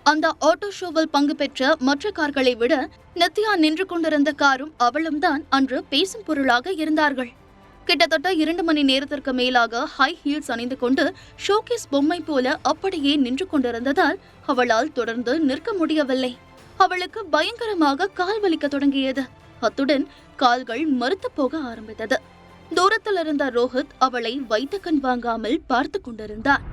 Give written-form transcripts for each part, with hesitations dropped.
அந்த ஆட்டோ ஷோவில் பங்கு பெற்ற மற்ற கார்களை விட நித்யா நின்று கொண்டிருந்த காரும் அவளும் தான் அன்று பேசும் பொருளாக இருந்தார்கள். கிட்டத்தட்ட 2 மணி நேரத்திற்கு மேலாக ஹை ஹீல்ஸ் அணிந்து கொண்டு ஷோகேஸ் பொம்மை போல அப்படியே நின்று கொண்டிருந்ததால் அவளால் தொடர்ந்து நிற்க முடியவில்லை. அவளுக்கு பயங்கரமாக கால் வலிக்க தொடங்கியது. அத்துடன் கால்கள் மறுத்து போக ஆரம்பித்தது. தூரத்தில் இருந்த ரோஹித் அவளை வைத்த கண் வாங்காமல் பார்த்து கொண்டிருந்தார்.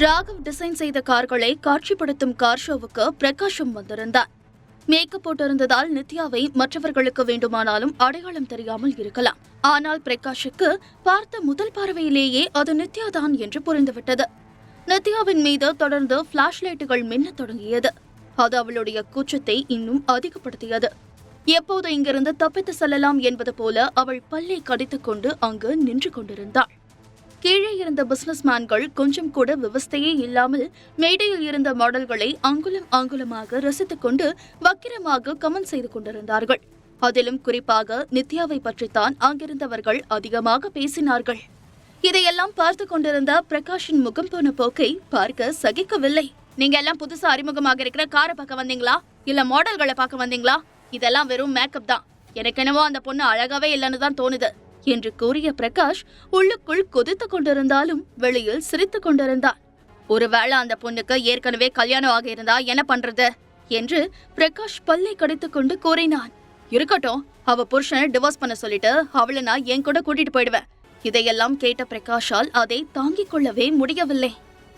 ராகவ் டிசைன் செய்த கார்களை காட்சிப்படுத்தும் கார் ஷோவுக்கு பிரகாஷும் வந்திருந்தார். மேக்கப் போட்டிருந்ததால் நித்யாவை மற்றவர்களுக்கு வேண்டுமானாலும் அடையாளம் தெரியாமல் இருக்கலாம். ஆனால் பிரகாஷுக்கு பார்த்த முதல் பார்வையிலேயே அது நித்யாதான் என்று புரிந்துவிட்டது. நித்யாவின் மீது தொடர்ந்து பிளாஷ் லைட்டுகள் மின்னத் தொடங்கியது. அது அவளுடைய கூச்சத்தை இன்னும் அதிகப்படுத்தியது. எப்போது இங்கிருந்து தப்பித்து செல்லலாம் என்பது போல அவள் பல்லை கடித்துக் கொண்டு அங்கு நின்று கொண்டிருந்தாள். கீழே இருந்த பிசினஸ் மேன்கள் கொஞ்சம் கூட விவஸ்தையே இல்லாமல் மேடையில் இருந்த மாடல்களை அங்குலம் அங்குலமாக ரசித்துக் கொண்டு வக்கிரமாக கமெண்ட் செய்து கொண்டிருந்தார்கள். அதிலும் குறிப்பாக நித்யாவை பற்றித்தான் அங்கிருந்தவர்கள் அதிகமாக பேசினார்கள். இதையெல்லாம் பார்த்து கொண்டிருந்த பிரகாஷின் முகம் போன போக்கை பார்க்க சகிக்கவில்லை. நீங்க எல்லாம் புதுசா அறிமுகமாக இருக்கிற காரை பார்க்க வந்தீங்களா, இல்ல மாடல்களை பார்க்க வந்தீங்களா? இதெல்லாம் வெறும் மேக்கப் தான். எனக்கு என்னவோ அந்த பொண்ணு அழகாவே இல்லைன்னு தான் தோணுது என்று கூறிய பிரகாஷ் உள்ளுக்குள் கொதித்துக் கொண்டிருந்தாலும் வெளியில் சிரித்துக் கொண்டிருந்தார். ஒருவேளை அந்த பொண்ணுக்கு ஏற்கனவே கல்யாணம் ஆக இருந்தா என்ன பண்றது என்று பிரகாஷ் பல்லை கடித்துக் கொண்டு கூறினான். இருக்கட்டும், அவ புருஷனை டிவோர்ஸ் பண்ண சொல்லிட்டு அவளை நான் என் கூட கூட்டிட்டு போயிடுவேன். இதையெல்லாம் கேட்ட பிரகாஷால் அதை தாங்கிக் கொள்ளவே முடியவில்லை.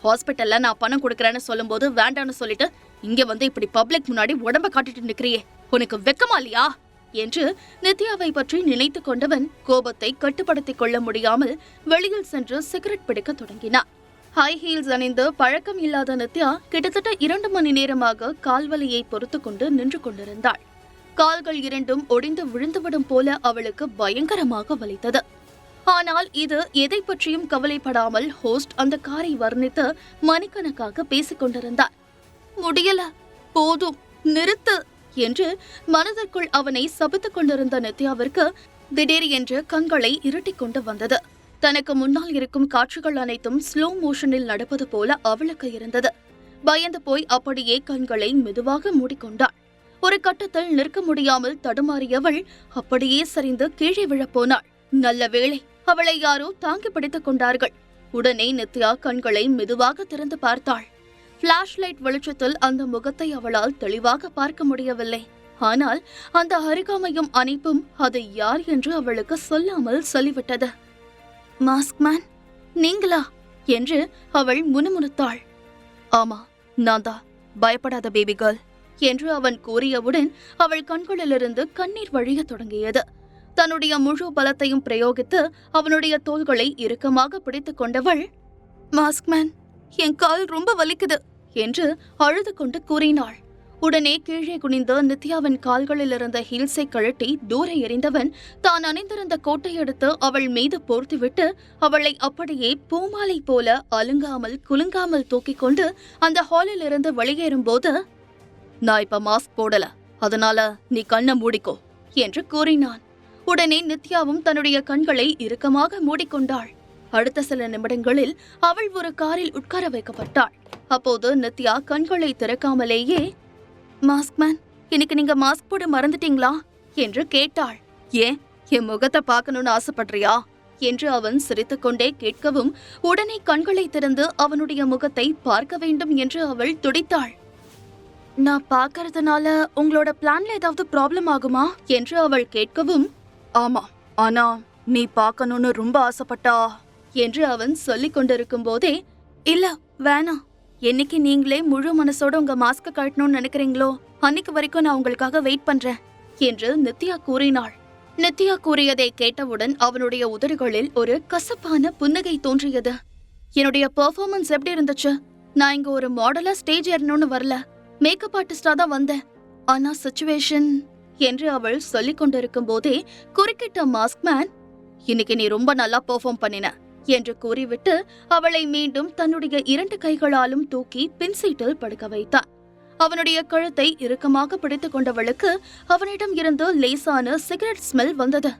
ஹாஸ்பிட்டல்ல நான் பணம் கொடுக்கறேன்னு சொல்லும் போது வேண்டான்னு சொல்லிட்டு இங்க வந்து இப்படி பப்ளிக் முன்னாடி உடம்ப காட்டிட்டு நிக்கிறியே, உனக்கு வெக்கமா இல்லையா என்று நித்யாவை பற்றி நினைத்து கொண்டவன் கோபத்தை கட்டுப்படுத்திக் கொள்ள முடியாமல் வெளியில் சென்று சிகரெட் பிடிக்க தொடங்கினான். ஹை ஹீல்ஸ் அணிந்து பழக்கம் இல்லாத நித்யா கிட்டத்தட்ட 2 மணி நேரமாக கால்வலியை பொறுத்து கொண்டு நின்று கொண்டிருந்தாள். கால்கள் இரண்டும் ஒடிந்து விழுந்துவிடும் போல அவளுக்கு பயங்கரமாக வலித்தது. ஆனால் இது எதை பற்றியும் கவலைப்படாமல் ஹோஸ்ட் அந்த காரை வர்ணித்து மணிக்கணக்காக பேசிக் கொண்டிருந்தார். முடியல, போதும், நிறுத்து என்று மனதிற்குள் அவனை சபித்துக் கொண்டிருந்த நித்யாவிற்கு திடீர் என்று கண்களை இருட்டிக் கொண்டு வந்தது. தனக்கு முன்னால் இருக்கும் காட்சிகள் அனைத்தும் ஸ்லோ மோஷனில் நடப்பது போல அவளுக்கு இருந்தது. பயந்து போய் அப்படியே கண்களை மெதுவாக மூடிக்கொண்டாள். ஒரு கட்டத்தில் நிற்க முடியாமல் தடுமாறியவள் அப்படியே சரிந்து கீழே விழப்போனாள். நல்ல வேளை, அவளை யாரோ தாங்கி பிடித்துக் கொண்டார்கள். உடனே நித்யா கண்களை மெதுவாக திறந்து பார்த்தாள். பிளாஷ் லைட் வெளிச்சத்தில் அந்த முகத்தை அவளால் தெளிவாக பார்க்க முடியவில்லை. ஆனால் அந்த அருகாமையும் அணைப்பும் அது யார் என்று அவளுக்கு சொல்லாமல் சொல்லிவிட்டது. மாஸ்க் மேன், நீங்களா என்று அவள் முணுமுணுத்தாள். ஆமா, நான் தான், பயப்படாத பேபி கேர்ள் என்று அவன் கூறியவுடன் அவள் கண்களிலிருந்து கண்ணீர் வழிய தொடங்கியது. தன்னுடைய முழு பலத்தையும் பிரயோகித்து அவனுடைய தோள்களை இறுக்கமாக பிடித்துக் கொண்டவள், மாஸ்க் மேன், என் கால் ரொம்ப வலிக்குது என்று அழுது கொண்டு கூறினாள். உடனே கீழே குனிந்து நித்யாவின் கால்களில் இருந்த ஹீல்ஸை கழட்டி தூர எறிந்தவன் தான் அணிந்திருந்த கோட்டை எடுத்து அவள் மீது போர்த்துவிட்டு அவளை அப்படியே பூமாலை போல அலுங்காமல் குலுங்காமல் தூக்கிக் கொண்டு அந்த ஹாலில் இருந்து வெளியேறும் போது, நான் இப்ப மாஸ்க் போடல, அதனால நீ கண்ணை மூடிக்கோ என்று கூறினான். உடனே நித்யாவும் தன்னுடைய கண்களை இறுக்கமாக மூடிக்கொண்டாள். அடுத்த சில நிமிடங்களில் அவள் ஒரு காரில் உட்கார வைக்கப்பட்டாள். அப்போது நித்யா கண்களை திறக்காமலேயே, மாஸ்க் மேன், இன்னைக்கு நீங்க மாஸ்க் போட மறந்துட்டீங்களா என்று கேட்டாள். ஏன், என் முகத்தை பார்க்கணும்னு ஆசைப்படுறியா என்று அவன் சிரித்துக்கொண்டே கேட்கவும் உடனே கண்களை திறந்து அவனுடைய முகத்தை பார்க்க வேண்டும் என்று அவள் துடித்தாள். நான் பார்க்கறதுனால உங்களோட பிளான்ல ஏதாவது ப்ராப்ளம் ஆகுமா என்று அவள் கேட்கவும், ஆமா, ஆனா நீ பார்க்கணும்னு ரொம்ப ஆசைப்பட்டா என்று அவன் சொல்லிக் கொண்டிருக்கும் போதே, இல்ல வேணாம், என்னைக்கு நீங்களே முழு மனசோட உங்க மாஸ்க கட்டணும்னு நினைக்கிறீங்களோ அன்னைக்கு வரைக்கும் நான் உங்களுக்காக வெயிட் பண்றேன் என்று நித்யா கூறினாள். நித்யா கூறியதை கேட்டவுடன் அவனுடைய உதடுகளில் ஒரு கசப்பான புன்னகை தோன்றியது. என்னுடைய பெர்ஃபார்மன்ஸ் எப்படி இருந்துச்சு? நான் இங்க ஒரு மாடலா ஸ்டேஜ் ஏறணும்னு வரல, மேக்கப் ஆர்டிஸ்டா தான் வந்தேன். ஆனா சிச்சுவேஷன் என்று அவள் சொல்லிக் கொண்டிருக்கும் போதே குறுக்கிட்ட மாஸ்க் மேன், இன்னைக்கு நீ ரொம்ப நல்லா பெர்ஃபார்ம் பண்ணின என்று கூறிவிட்டு அவளை மீண்டும் தன்னுடைய 2 கைகளாலும் தூக்கி பின் சீட்டில் படுக்க வைத்தான். அவனுடைய கழுத்தை இறுக்கமாக பிடித்துக் கொண்டவளுக்கு அவனிடம் இருந்து லேசான சிகரெட் ஸ்மெல் வந்தது.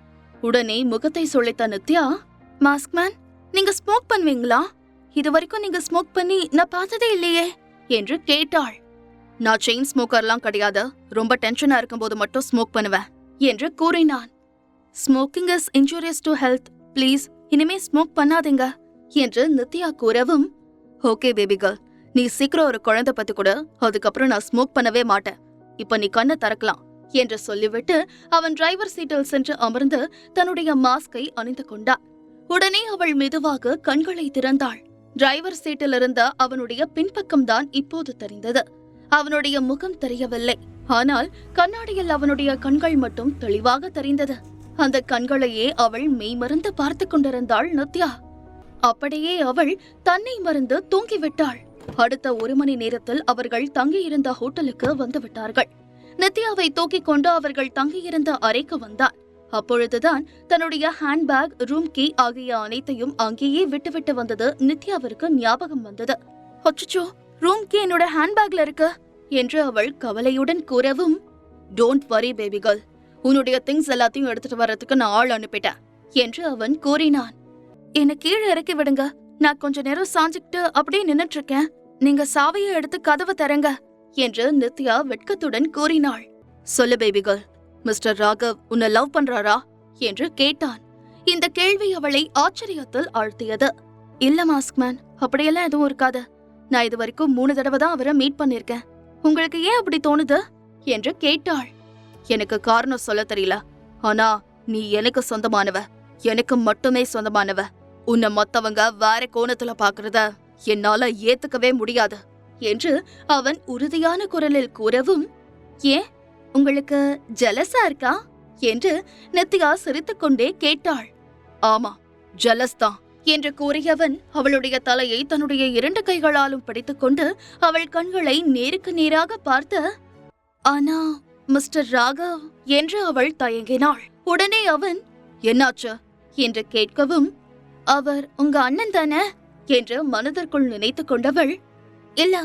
உடனே முகத்தை சுளித்த நித்யா, மாஸ்க் மேன், நீங்க ஸ்மோக் பண்ணுவீங்களா? இதுவரைக்கும் நீங்க ஸ்மோக் பண்ணி நான் பார்த்ததே இல்லையே என்று கேட்டாள். நான் செயின் ஸ்மோக்கர்லாம் கிடையாது, ரொம்ப டென்ஷனா இருக்கும்போது மட்டும் ஸ்மோக் பண்ணுவேன் என்று கூறினான். Smoking is injurious to health, please இனிமே ஸ்மோக் பண்ணாதீங்க என்று நித்யா கூறவும், ஓகே பேபி கேர்ள், நீ சீக்கிரம் ஒரு குழந்தை பத்தி கூட, அதுக்கப்புறம் நான் ஸ்மோக் பண்ணவே மாட்டேன், இப்ப நீ கண்ணை திறக்கலாம் என்று சொல்லிவிட்டு அவன் டிரைவர் சீட்டில் சென்று அமர்ந்து தன்னுடைய மாஸ்கை அணிந்து கொண்டான். உடனே அவள் மெதுவாக கண்களை திறந்தாள். டிரைவர் சீட்டில் இருந்த அவனுடைய பின்பக்கம்தான் இப்போது தெரிந்தது. அவனுடைய முகம் தெரியவில்லை, ஆனால் கண்ணாடியில் அவனுடைய கண்கள் மட்டும் தெளிவாக தெரிந்தது. அந்த கண்களையே அவள் மெய்மறந்து பார்த்து கொண்டிருந்தாள் நித்யா. அப்படியே அவள் தன்னை மறந்து தூங்கிவிட்டாள். அடுத்த 1 மணி நேரத்தில் அவர்கள் தங்கியிருந்த ஹோட்டலுக்கு வந்து விட்டார்கள். நித்யாவை தூக்கிக் கொண்டு அவர்கள் தங்கியிருந்த அறைக்கு வந்தான். அப்பொழுதுதான் தன்னுடைய ஹேண்ட்பேக், ரூம் கீ ஆகிய அனைத்தையும் அங்கேயே விட்டுவிட்டு வந்தது நித்யாவிற்கு ஞாபகம் வந்தது. அச்சச்சோ, ரூம் கீ என்னோட ஹேண்ட்பேக்ல இருக்கு என்று அவள் கவலையுடன் கூறவும், டோன்ட் வரி பேபி கேர்ள், உன்னுடைய திங்ஸ் எல்லாத்தையும் எடுத்துட்டு வர்றதுக்கு நான் ஆள் அனுப்பிட்டேன் என்று அவன் கூறினான். என்னை கீழே இறக்கி விடுங்க, நான் கொஞ்ச நேரம் சாஞ்சுக்கிட்டு அப்படியே நின்னுட்டு இருக்கேன், நீங்க சாவியை எடுத்து கதவை தரங்க என்று நித்யா வெட்கத்துடன் கூறினாள். சொல்லு பேபி கேர்ள், மிஸ்டர் ராகவ் உன்னை லவ் பண்றாரா என்று கேட்டான். இந்த கேள்வி அவளை ஆச்சரியத்தில் ஆழ்த்தியது. இல்ல மாஸ்க்மேன், அப்படியெல்லாம் எதுவும் இருக்காது, நான் இது வரைக்கும் 3 தடவை தான் அவரை மீட் பண்ணிருக்கேன், உங்களுக்கு ஏன் அப்படி தோணுது என்று கேட்டாள். எனக்கு காரணம் சொல்ல தெரியல, ஆனா நீ எனக்கு சொந்தமானவ, எனக்கு மட்டுமே சொந்தமானவ, உன்னை மத்தவங்க வேற கோணத்துல பாக்குறத என்னால ஏத்துக்கவே முடியாது என்று அவன் உறுதியான குரலில் கூறவும், ஏன் உங்களுக்கு ஜெலஸா இருக்கா என்று நித்யா சிரித்துக்கொண்டே கேட்டாள். ஆமா, ஜெலஸ் தான் என்று கூறியவன் அவளுடைய தலையை தன்னுடைய 2 கைகளாலும் பிடித்துக்கொண்டு அவள் கண்களை நேருக்கு நேராக பார்த்து, ஆனா மிஸ்டர் ராகவ் என்று அவள் தயங்கினாள். உடனே அவன், என்னாச்சு என்று கேட்கவும், அவர் உங்க அண்ணன் தானே என்று மனதிற்குள் நினைத்து கொண்டவள், இல்ல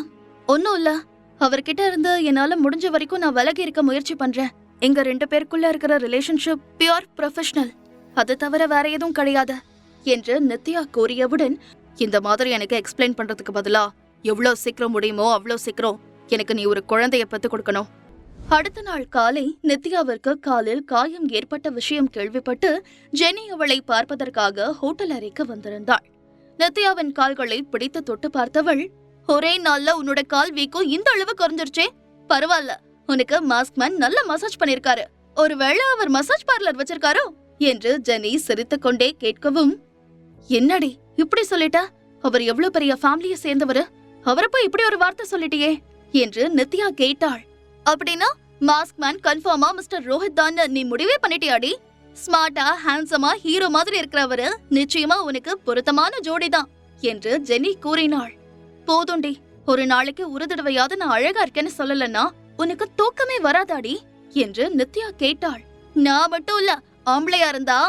ஒன்னும் இல்ல, அவர்கிட்ட இருந்து என்னால முடிஞ்ச வரைக்கும் நான் விலகி இருக்க முயற்சி பண்றேன், எங்க 2 பேருக்குள்ள இருக்கிற ரிலேஷன்ஷிப் பியூர் ப்ரொஃபஷனல், அது தவிர வேற எதுவும் கிடையாது என்று நித்யா கூறியவுடன், இந்த மாதிரி எனக்கு எக்ஸ்பிளைன் பண்றதுக்கு பதிலா எவ்வளவு சீக்கிரம் முடியுமோ அவ்வளவு சீக்கிரம் எனக்கு நீ ஒரு குழந்தைய பெத்து கொடுக்கணும். அடுத்த நாள் காலை நித்யாவிற்கு காலில் காயம் ஏற்பட்ட விஷயம் கேள்விப்பட்டு ஜெனி அவளை பார்ப்பதற்காக ஹோட்டல் அறைக்கு வந்திருந்தாள். நித்யாவின் கால்களை பிடித்து தொட்டு பார்த்தவள், ஒரே நாள்ல உன்னோட கால் வீக்கம் இந்த அளவு குறைஞ்சிருச்சே, பரவாயில்ல, உனக்கு மாஸ்க்மேன் நல்ல மசாஜ் பண்ணிருக்காரு, ஒருவேளை அவர் மசாஜ் பார்லர் வச்சிருக்காரோ என்று ஜெனி சிரித்துக் கொண்டே கேட்கவும், என்னடி இப்படி சொல்லிட்ட, அவர் எவ்வளவு பெரிய ஃபேமிலியை சேர்ந்தவரு, அவரை போய் இப்படி ஒரு வார்த்தை சொல்லிட்டியே என்று நித்யா கேட்டாள். அப்படின்னா மாஸ்க்மேன் கன்ஃபார்மா மிஸ்டர் ரோஹித் தான் நீ முடிவே பண்ணிட்டியாடி, ஸ்மார்ட்டா ஹேண்ட்ஸமா ஹீரோ மாதிரி இருக்கிறவரு நிச்சயமா உனக்கு பொருத்தமான ஜோடிதான் என்று ஜெனி கூறினாள். போதுண்டி, ஒரு நாளைக்கு ஒரு தடவையாவது நான் அழகா இருக்கேன்னு சொல்லலன்னா உனக்கு தூக்கமே வராதாடி என்று நித்யா கேட்டாள். நான் மட்டும் இல்ல, ஆம்பளையா இருந்தா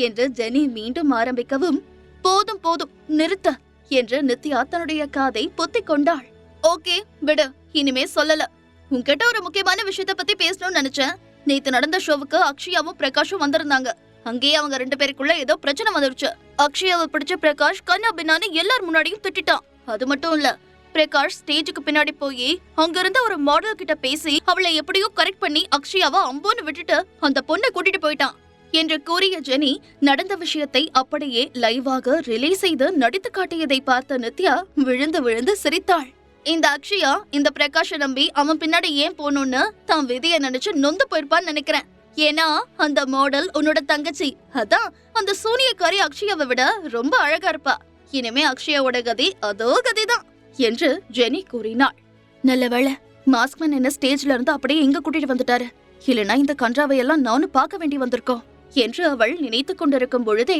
என்று ஜெனி மீண்டும் ஆரம்பிக்கவும், போதும் போதும் நிறுத்த என்று நித்யா தன்னுடைய காதை பொத்திக் கொண்டாள். ஓகே விடு, இனிமே சொல்லல, உன்கிட்ட ஒரு முக்கியமான விஷயத்த பத்தி பேசணும்னு நினைச்சேன். நேத்து நடந்த ஷோவுக்கு அக்ஷயாவும் பிரகாஷும் வந்திருந்தாங்க. அங்கேயே அவங்க 2 பேருக்குள்ள ஏதோ பிரச்சனை வந்துருச்சு. அக்ஷயாவை பிடிச்ச பிரகாஷ் கண்ணா பின்னான்னு எல்லார் முன்னாடியும் திட்டான். அது மட்டும் இல்ல, பிரகாஷ் ஸ்டேஜுக்கு பின்னாடி போய் அங்க இருந்த ஒரு மாடல் கிட்ட பேசி அவளை எப்படியோ கரெக்ட் பண்ணி அக்ஷயாவை அம்போன்னு விட்டுட்டு அந்த பொண்ணை கூட்டிட்டு போயிட்டான் என்று கூறிய ஜெனி நடந்த விஷயத்தை அப்படியே லைவாக ரிலீஸ் செய்து நடித்து காட்டியதை பார்த்த நித்யா விழுந்து விழுந்து சிரித்தாள். இந்த அக்ஷயா இந்த பிரகாஷ நம்பி அவன் பின்னாடி ஏன் போகணும்னு தான் விதியை நினைச்சு நொந்து போயிருப்பான்னு நினைக்கிறேன். ஏன்னா அந்த மாடல் உன்னோட தங்கச்சி, அதான் அந்த சூனியக்காரி அக்ஷயாவை விட ரொம்ப அழகா இருப்பா. இனிமே அக்ஷயாவோட கதி அதோ கதிதான் என்று ஜெனி கூறினாள். நல்ல வேளை மாஸ்க்மேன் என்ன ஸ்டேஜ்ல இருந்து அப்படியே எங்க கூட்டிட்டு வந்துட்டாரு, இல்லனா இந்த கன்றாவையெல்லாம் நானும் பார்க்க வேண்டி வந்திருக்கோம் என்று அவள் நினைத்து கொண்டிருக்கும் பொழுதே,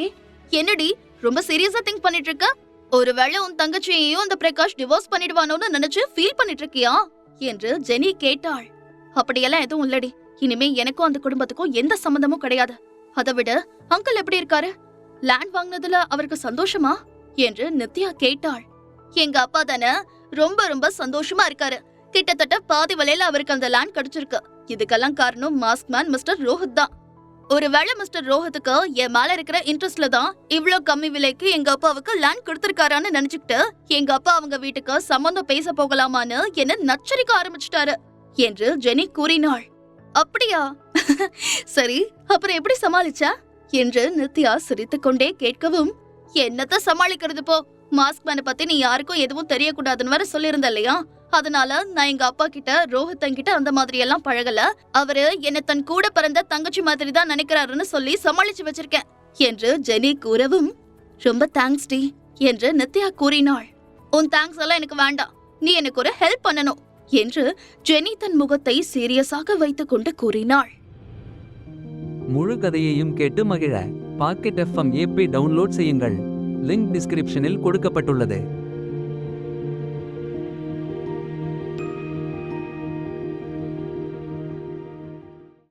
என்னடி ரொம்ப சீரியஸா திங்க் பண்ணிட்டு இருக்க, ஒருவேளை உன் தங்கச்சியையும் அந்த பிரகாஷ் டிவோர்ஸ் பண்ணிடுவானோன்னு நினைச்சு ஃபீல் பண்ணிட்டு இருக்கியா என்று ஜெனி கேட்டாள். அப்படியெல்லாம் எதுவும் இல்லடி, இனிமே எனக்கும் அந்த குடும்பத்துக்கும் எந்த சம்பந்தமும் கிடையாது. அதை விட அங்கிள் எப்படி இருக்காரு, லேண்ட் வாங்கினதுல அவருக்கு சந்தோஷமா என்று நித்யா கேட்டாள். எங்க அப்பா தானே ரொம்ப ரொம்ப சந்தோஷமா இருக்காரு, கிட்டத்தட்ட பாதி விலையில அவருக்கு அந்த லேண்ட் கிடைச்சிருக்கு. இதுக்கெல்லாம் காரணம் மாஸ்க்மேன் மிஸ்டர் ரோஹித் தான். ஒருவேளை மிஸ்டர் ரோஹத்துக்கு என் மேல இருக்கிற இன்ட்ரெஸ்ட்ல தான் இவ்ளோ கம்மி விலைக்கு எங்க அப்பாவுக்கு லேண்ட் கொடுத்திருக்காரான்னு நினைச்சுக்கிட்டு எங்க அப்பா அவங்க வீட்டுக்கு சம்பந்தம் பேச போகலாமான்னு என்ன நச்சரிக்க ஆரம்பிச்சிட்டாரு என்று ஜெனி கூறினாள். அப்படியா? சரி, அப்புறம் எப்படி சமாளிச்சா என்று நித்யா சிரித்துக்கொண்டே கேட்கவும், என்னத்த சமாளிக்கிறது போ, மாஸ்க் மேனை பத்தி நீ யாருக்கும் எதுவும் தெரியக்கூடாதுன்னு வேற சொல்லியிருந்த இல்லையா? அதனால நான் எங்க அப்பா கிட்ட ரோஹத்தங்கிட்ட அந்த மாதிரி எல்லாம் பழகல, அவரு என்ன தன் கூட பிறந்த தங்கச்சி மாதிரி தான் நினைக்கிறாருன்னு சொல்லி சமாளிச்சு வச்சிருக்கேன் என்று ஜெனி கூறவும், ரொம்ப தேங்க்ஸ் டி என்று நித்யா கூறினாள். உன் தேங்க்ஸ் எல்லாம் எனக்கு வேண்டாம், நீ எனக்கு ஒரு ஹெல்ப் பண்ணணும் என்று ஜெனி தன் முகத்தை சீரியஸாக வைத்துக் கொண்டு கூறினாள். முழு கதையையும் கேட்டு மகிழ பாக்கெட் FM ஆப்பை டவுன்லோட் செய்யுங்கள். லிங்க் டிஸ்கிரிப்ஷனில் கொடுக்கப்பட்டுள்ளது.